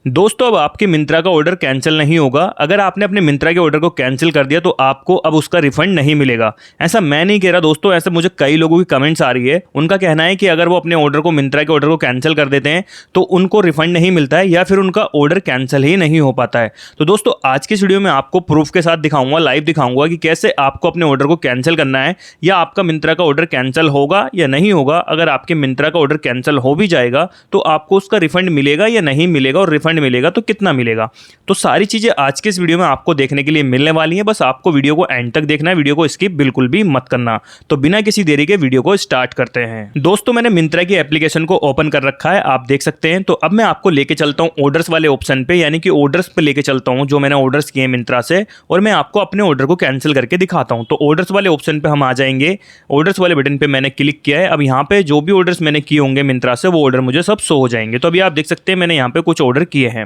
दोस्तों अब आपके मिंत्रा का ऑर्डर कैंसिल नहीं होगा। अगर आपने अपने मिंत्रा के ऑर्डर को कैंसिल कर दिया तो आपको अब उसका रिफंड नहीं मिलेगा। ऐसा मैं नहीं कह रहा दोस्तों, ऐसे मुझे कई लोगों की कमेंट्स आ रही है। उनका कहना है कि अगर वो अपने ऑर्डर को मिंत्रा के ऑर्डर को कैंसिल कर देते हैं तो उनको रिफंड नहीं मिलता है या फिर उनका ऑर्डर कैंसिल ही नहीं हो पाता है। तो दोस्तों आज की इस वीडियो में आपको प्रूफ के साथ दिखाऊंगा, लाइव दिखाऊंगा कि कैसे आपको अपने ऑर्डर को कैंसिल करना है या आपका मिंत्रा का ऑर्डर कैंसिल होगा या नहीं होगा। अगर आपके मिंत्रा का ऑर्डर कैंसिल हो भी जाएगा तो आपको उसका रिफंड मिलेगा या नहीं मिलेगा, और रिफंड मिलेगा तो कितना मिलेगा। तो सारी चीजें आज के इस वीडियो में आपको देखने के लिए मिलने वाली हैं। बस आपको वीडियो को एंड तक देखना है, वीडियो को स्किप बिल्कुल भी मत करना। तो बिना किसी देरी के वीडियो को स्टार्ट करते हैं। दोस्तों मैंने मिंत्रा की एप्लीकेशन को ओपन कर रखा है, आप देख सकते हैं। तो अब मैं आपको लेके चलता हूं ऑर्डर्स वाले ऑप्शन पे, यानी कि ऑर्डर्स पे लेके चलता हूं जो मैंने ऑर्डर्स किए मिंत्रा से, और मैं आपको अपने ऑर्डर को कैंसिल करके दिखाता हूं। तो ऑर्डर्स वाले ऑप्शन पे हम आ जाएंगे। ऑर्डर्स वाले बटन पे मैंने क्लिक किया है। अब यहाँ पे जो भी ऑर्डर्स मैंने किए होंगे मिंत्रा से वो ऑर्डर मुझे सब शो हो जाएंगे। तो अभी आप देख सकते हैं मैंने यहाँ पे कुछ ऑर्डर किए हैं।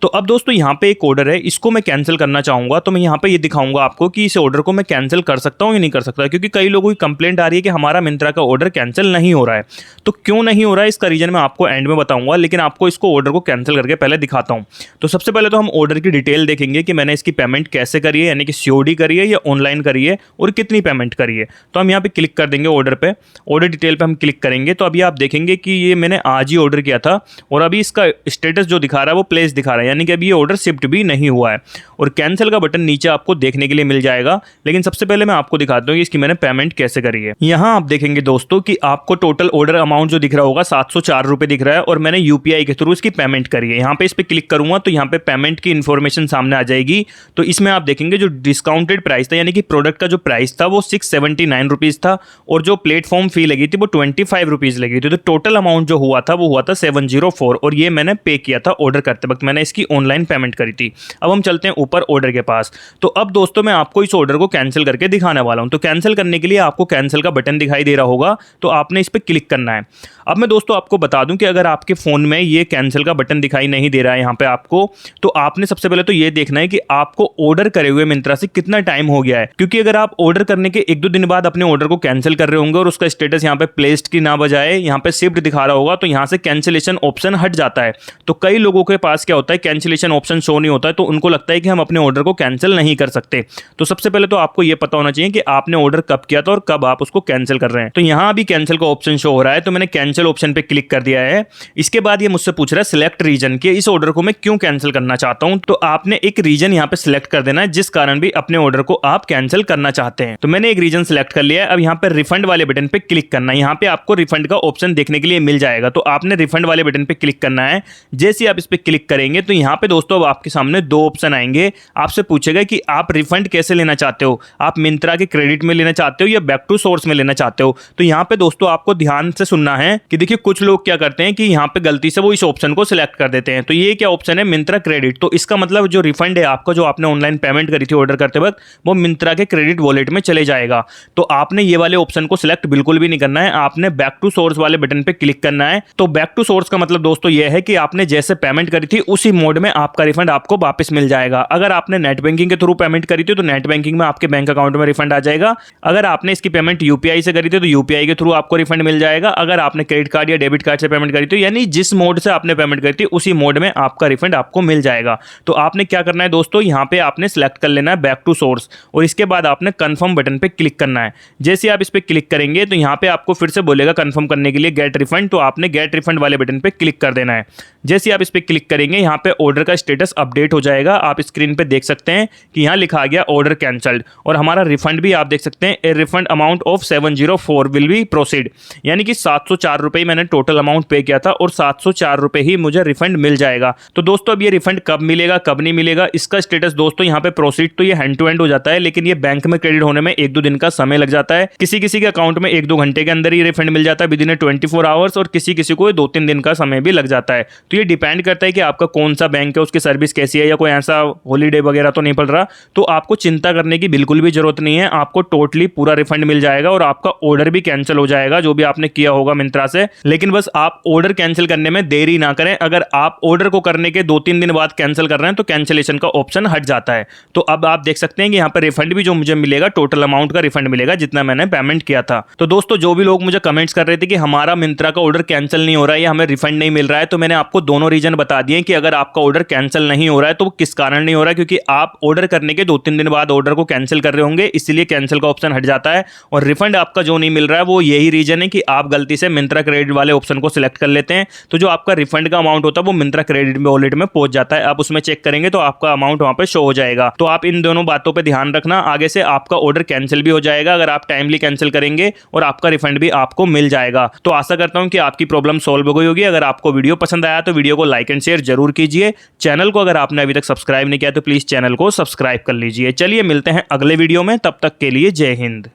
तो अब दोस्तों यहाँ पे एक ऑर्डर है, इसको मैं कैंसिल करना चाहूंगा। तो मैं यहाँ पे ये दिखाऊंगा आपको कि इस ऑर्डर को मैं कैंसिल कर सकता हूँ या नहीं कर सकता, क्योंकि कई लोगों की कंप्लेंट आ रही है कि हमारा मिंत्रा का ऑर्डर कैंसिल नहीं हो रहा है। तो क्यों नहीं हो रहा है इसका रीजन मैं आपको एंड में बताऊंगा, लेकिन आपको इसको ऑर्डर को कैंसिल करके पहले दिखाता हूँ। तो सबसे पहले तो हम ऑर्डर की डिटेल देखेंगे कि मैंने इसकी पेमेंट कैसे करी है, यानी कि सीओडी करी है या ऑनलाइन करी है और कितनी पेमेंट करी है। तो हम यहाँ पे क्लिक कर देंगे ऑर्डर पे, ऑर्डर डिटेल पे हम क्लिक करेंगे। तो अभी आप देखेंगे कि ये मैंने आज ही ऑर्डर किया था और अभी इसका स्टेटस जो दिखा रहा है वो प्लेस दिखा रहा है, यानी कि अभी ये ऑर्डर शिफ्ट भी नहीं हुआ है। और कैंसिल का बटन नीचे आपको देखने के लिए मिल जाएगा। लेकिन सबसे पहले मैं आपको दिखाता हूँ कि इसकी मैंने पेमेंट कैसे करी है। यहाँ आप देखेंगे दोस्तों कि आपको टोटल ऑर्डर अमाउंट जो दिख रहा होगा 704 रुपए दिख रहा है, और मैंने यूपीआई के थ्रू इसकी पेमेंट करी है। यहाँ पे इस पे क्लिक करूंगा तो यहाँ पे पेमेंट की इन्फॉर्मेशन सामने आ जाएगी। तो इसमें आप देखेंगे जो डिस्काउंटेड प्राइस था, यानी कि प्रोडक्ट का जो प्राइस था वो 679 रुपीज था, और जो प्लेटफॉर्म फी लगी थी वो 25 रुपीज लगी थी। तो टोटल अमाउंट जो हुआ था वो हुआ था 704, और ये मैंने पे किया था ऑर्डर करते वक्त, मैंने इसकी ऑनलाइन पेमेंट करी थी। अब हम चलते हैं ऊपर ऑर्डर के पास। तो अब दोस्तों मैं आपको इस ऑर्डर को कैंसिल करके दिखाने वाला हूं। तो कैंसिल करने के लिए आपको कैंसिल का बटन दिखाई दे रहा होगा, तो आपने इस पर क्लिक करना है। अब मैं दोस्तों आपको बता दूं कि अगर आपके फोन में ये कैंसिल का बटन दिखाई नहीं दे रहा है यहाँ पे आपको, तो आपने सबसे पहले तो ये देखना है कि आपको ऑर्डर करे हुए मिंत्रा से कितना टाइम हो गया है। क्योंकि अगर आप ऑर्डर करने के 1-2 दिन बाद अपने ऑर्डर को कैंसिल कर रहे होंगे और उसका स्टेटस यहाँ पे प्लेस्ड की ना बजाय यहाँ पे शिफ्ट दिखा रहा होगा, तो यहाँ से कैंसिलेशन ऑप्शन हट जाता है। तो कई लोगों के पास क्या होता है, कैंसिलेशन ऑप्शन शो नहीं होता है, तो उनको लगता है कि हम अपने ऑर्डर को कैंसिल नहीं कर सकते। तो सबसे पहले तो आपको यह पता होना चाहिए कि आपने ऑर्डर कब किया था और कब आप उसको कैंसिल कर रहे हैं। तो यहां अभी कैंसिल का ऑप्शन शो हो रहा है, तो मैंने कैंसिल ऑप्शन पे क्लिक कर दिया है। इसके बाद ये मुझसे पूछ रहा है सिलेक्ट रीजन कि इस ऑर्डर को मैं क्यों कैंसिल करना चाहता हूं। तो आपने एक रीजन यहां पे सिलेक्ट कर देना है जिस कारण भी अपने ऑर्डर को आप कैंसिल करना चाहते हैं। तो मैंने एक रीजन सिलेक्ट कर लिया है। अब यहां पर रिफंड वाले बटन पे क्लिक करना है। यहां पे आपको रिफंड का ऑप्शन देखने के लिए मिल जाएगा, तो आपने रिफंड वाले बटन पे क्लिक करना है। जैसे आप इस पे क्लिक करेंगे तो यहां पे दोस्तों अब आपके सामने 2 ऑप्शन आएंगे। आपसे पूछेगा कि आप रिफंड कैसे लेना चाहते हो, आप मिंत्रा के क्रेडिट में लेना चाहते हो या बैक टू सोर्स में लेना चाहते हो। तो यहाँ पे दोस्तों आपको ध्यान से सुनना है कि देखिए कुछ लोग क्या करते हैं कि यहाँ पे गलती से वो इस ऑप्शन को सिलेक्ट कर देते हैं। तो ये क्या ऑप्शन है, मिंत्रा क्रेडिट। तो इसका मतलब जो रिफंड है आपका, जो आपने ऑनलाइन पेमेंट करी थी ऑर्डर करते वक्त, वो मिंत्रा के क्रेडिट वॉलेट में चले जाएगा। तो आपने ये वाले ऑप्शन को सिलेक्ट बिल्कुल भी नहीं करना है, आपने बैक टू सोर्स वाले बटन पे क्लिक करना है। तो बैक टू सोर्स का मतलब दोस्तों यह है कि आपने जैसे पेमेंट करी थी उसी मोड में आपका रिफंड आपको वापस मिल जाएगा। अगर आपने नेट बैंकिंग के थ्रू पेमेंट करी थी तो नेट बैंकिंग में आपके बैंक अकाउंट में रिफंड आ जाएगा। अगर आपने इसकी पेमेंट यूपीआई से करी थी तो यूपीआई के थ्रू आपको रिफंड मिल जाएगा। अगर आपने क्रेडिट कार्ड या डेबिट कार्ड से पेमेंट करी थी, यानी जिस मोड से आपने पेमेंट करी थी उसी मोड में आपका रिफंड आपको मिल जाएगा। तो आपने क्या करना है दोस्तों, यहाँ पे आपने सिलेक्ट कर लेना है बैक टू सोर्स, और इसके बाद आपने कंफर्म बटन पे क्लिक करना है। जैसे आप इस पे क्लिक करेंगे तो यहाँ पे आपको फिर से बोलेगा कंफर्म करने के लिए गेट रिफंड, तो आपने गेट रिफंड वाले बटन पे क्लिक कर देना है। जैसे आप इस पे क्लिक करेंगे यहाँ पे ऑर्डर का स्टेटस अपडेट हो जाएगा। आप स्क्रीन पे देख सकते हैं कि यहाँ लिखा आ गया ऑर्डर कैंसल्ड, और हमारा रिफंड भी आप देख सकते हैं, a refund amount of 704 will be proceed, यानी कि 704 रुपए मैंने टोटल अमाउंट पे किया था और 704 रुपए ही मुझे रिफंड मिल जाएगा। तो दोस्तों अब ये रिफंड कब मिलेगा कब नहीं मिलेगा इसका स्टेटस दोस्तों यहाँ पे प्रोसीड, तो ये हैंड टू हैंड हो जाता है, लेकिन ये बैंक में क्रेडिट होने में 1-2 दिन का समय लग जाता है। किसी किसी के अकाउंट में 1-2 घंटे के अंदर ही रिफंड मिल जाता है विद इन 24 आवर्स, और किसी किसी को 2-3 दिन का समय भी लग जाता है। तो ये डिपेंड करता है कि आपका कौन सा बैंक है, उसकी सर्विस कैसी है, या कोई ऐसा हॉलीडे वगैरह तो नहीं पड़ रहा। तो आपको चिंता करने की बिल्कुल भी जरूरत नहीं है, आपको टोटली पूरा रिफंड मिल जाएगा और आपका ऑर्डर भी कैंसिल हो जाएगा जो भी आपने किया होगा मिंत्रा से। लेकिन बस आप ऑर्डर कैंसिल करने में देरी ना करें। अगर आप ऑर्डर को करने के 2-3 दिन बाद कैंसिल कर रहे हैं तो कैंसिलेशन का ऑप्शन हट जाता है। तो अब आप देख सकते हैं कि यहाँ पर रिफंड भी जो मुझे मिलेगा, टोटल अमाउंट का रिफंड मिलेगा जितना मैंने पेमेंट किया था। तो दोस्तों जो भी लोग मुझे कमेंट्स कर रहे थे कि हमारा मिंत्रा का ऑर्डर कैंसिल नहीं हो रहा है या हमें रिफंड नहीं मिल रहा है, तो मैंने आपको दोनों रीजन बता बता दिए कि अगर आपका ऑर्डर कैंसिल नहीं हो रहा है तो वो किस कारण नहीं हो रहा है, क्योंकि आप ऑर्डर करने के 2-3 दिन बाद ऑर्डर को कैंसिल कर रहे होंगे, इसलिए कैंसिल का ऑप्शन हट जाता है। और रिफंड आपका जो नहीं मिल रहा है वो यही रीजन है कि आप गलती से मिंत्रा क्रेडिट वाले ऑप्शन को सिलेक्ट कर लेते हैं, तो जो आपका रिफंड का अमाउंट होता है वो मिंत्रा क्रेडिट वॉलेट में पहुंच जाता है। आप उसमें चेक करेंगे तो आपका अमाउंट वहां पर शो हो जाएगा। तो आप इन दोनों बातों पर ध्यान रखना, आगे से आपका ऑर्डर कैंसिल भी हो जाएगा अगर आप टाइमली कैंसिल करेंगे, और आपका रिफंड भी आपको मिल जाएगा। तो आशा करता हूं कि आपकी प्रॉब्लम सॉल्व हो गई होगी। अगर आपको वीडियो पसंद आया तो वीडियो को लाइक एंड शेयर जरूर कीजिए। चैनल को अगर आपने अभी तक सब्सक्राइब नहीं किया तो प्लीज चैनल को सब्सक्राइब कर लीजिए। चलिए मिलते हैं अगले वीडियो में, तब तक के लिए जय हिंद।